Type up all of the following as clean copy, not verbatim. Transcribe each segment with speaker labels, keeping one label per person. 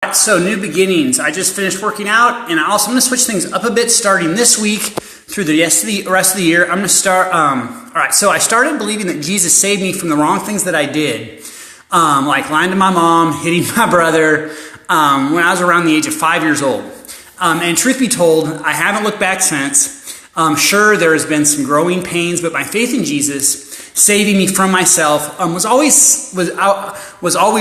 Speaker 1: right, so new beginnings. I just finished working out, and I'm going to switch things up a bit starting this week through the rest of the year. I'm going to start, all right, so I started believing that Jesus saved me from the wrong things that I did, like lying to my mom, hitting my brother, when I was around the age of 5 years old. And truth be told, I haven't looked back since. Sure, there has been some growing pains, but my faith in Jesus saving me from myself was always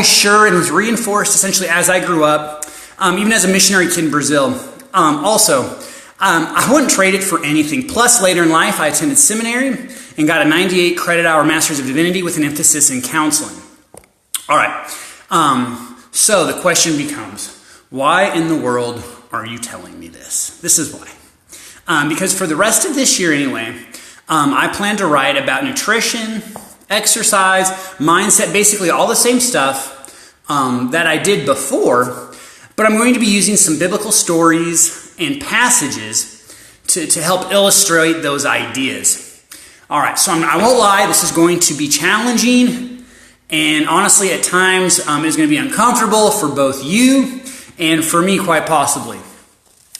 Speaker 1: sure and was reinforced essentially as I grew up, even as a missionary kid in Brazil. I wouldn't trade it for anything. Plus, later in life, I attended seminary and got a 98 credit hour Master's of Divinity with an emphasis in counseling. All right. So the question becomes, why in the world are you telling me this? This is why. Because for the rest of this year anyway, I plan to write about nutrition, exercise, mindset, basically all the same stuff that I did before, but I'm going to be using some biblical stories and passages to help illustrate those ideas. All right, so I won't lie, this is going to be challenging, and honestly at times it is going to be uncomfortable for both you and for me quite possibly.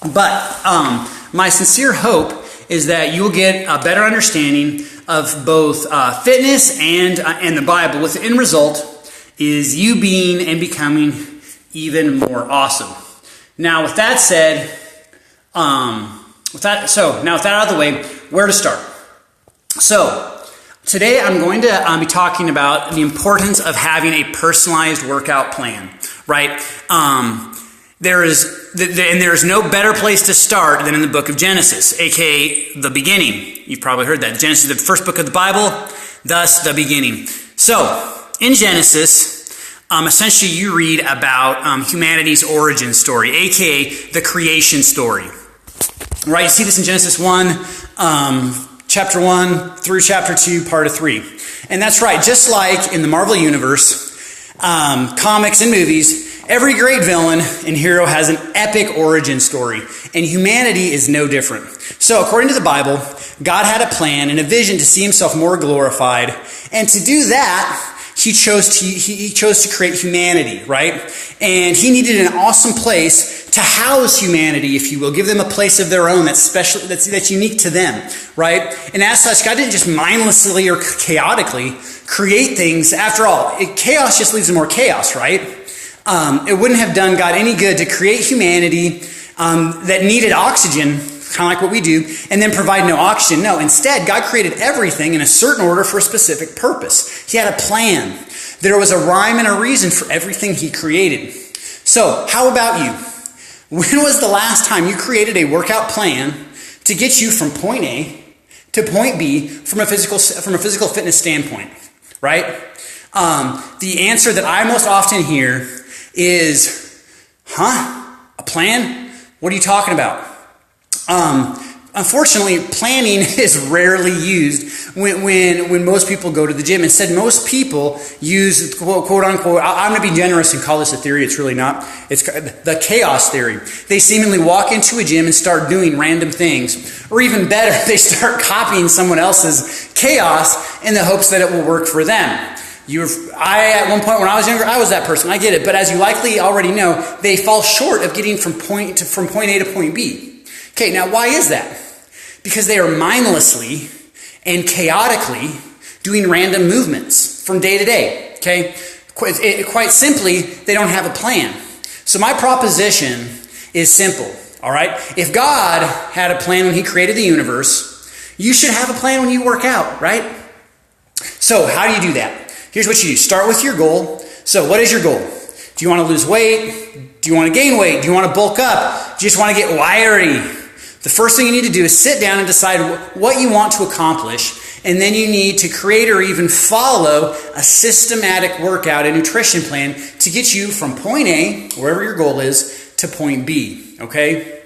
Speaker 1: But my sincere hope is that you will get a better understanding of both fitness and the Bible, with the end result is you being and becoming even more awesome. Now, with that said, with that out of the way, where to start? So, today I'm going to be talking about the importance of having a personalized workout plan, right? There is no better place to start than in the book of Genesis, aka the beginning. You've probably heard that. Genesis is the first book of the Bible, thus the beginning. So, in Genesis, essentially you read about humanity's origin story, aka the creation story. Right? You see this in Genesis 1, chapter 1 through chapter 2, part of 3. And that's right, just like in the Marvel Universe, comics and movies, every great villain and hero has an epic origin story, and humanity is no different. So, according to the Bible, God had a plan and a vision to see himself more glorified, and to do that, he chose to create humanity, right? And he needed an awesome place to house humanity, if you will, give them a place of their own that's special, that's unique to them, right? And as such, God didn't just mindlessly or chaotically create things. After all, chaos just leads to more chaos, right? It wouldn't have done God any good to create humanity that needed oxygen, kind of like what we do, and then provide no oxygen. No, instead, God created everything in a certain order for a specific purpose. He had a plan. There was a rhyme and a reason for everything he created. So, how about you? When was the last time you created a workout plan to get you from point A to point B from a physical fitness standpoint, right? The answer that I most often hear is, a plan? What are you talking about? Unfortunately, planning is rarely used when most people go to the gym. Instead, most people use, quote unquote, I'm going to be generous and call this a theory. It's really not. It's the chaos theory. They seemingly walk into a gym and start doing random things. Or even better, they start copying someone else's chaos in the hopes that it will work for them. At one point when I was younger, I was that person. I get it. But as you likely already know, they fall short of getting from point A to point B. Okay, now why is that? Because they are mindlessly and chaotically doing random movements from day to day. Okay? Quite simply, they don't have a plan. So my proposition is simple. All right? If God had a plan when he created the universe, you should have a plan when you work out, right? So how do you do that? Here's what you do. Start with your goal. So what is your goal? Do you want to lose weight? Do you want to gain weight? Do you want to bulk up? Do you just want to get wiry? The first thing you need to do is sit down and decide what you want to accomplish, and then you need to create or even follow a systematic workout and nutrition plan to get you from point A, wherever your goal is, to point B, okay?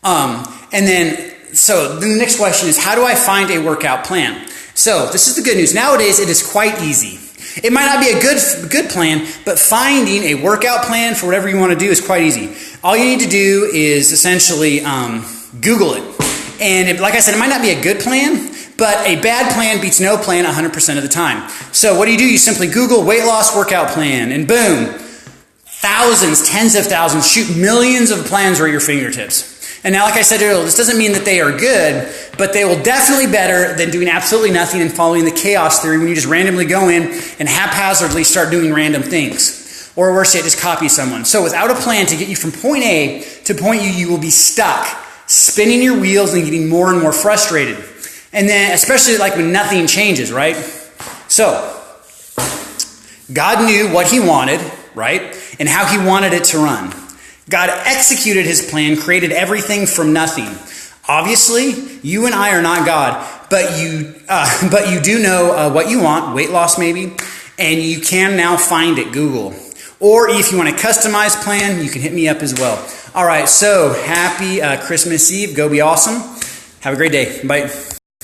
Speaker 1: So the next question is, how do I find a workout plan? So this is the good news. Nowadays, it is quite easy. It might not be a good plan, but finding a workout plan for whatever you want to do is quite easy. All you need to do is essentially Google it. And like I said, it might not be a good plan, but a bad plan beats no plan 100% of the time. So what do? You simply Google weight loss workout plan, and boom, thousands, tens of thousands, shoot, millions of plans are at your fingertips. And now, like I said earlier, this doesn't mean that they are good, but they will definitely be better than doing absolutely nothing and following the chaos theory when you just randomly go in and haphazardly start doing random things. Or worse yet, just copy someone. So without a plan to get you from point A to point U, you will be stuck, spinning your wheels and getting more and more frustrated. And then, especially like when nothing changes, right? So, God knew what he wanted, right? And how he wanted it to run. God executed his plan, created everything from nothing. Obviously, you and I are not God, but you do know what you want, weight loss maybe, and you can now find it, Google. Or if you want a customized plan, you can hit me up as well. All right, so happy Christmas Eve. Go be awesome. Have a great day. Bye.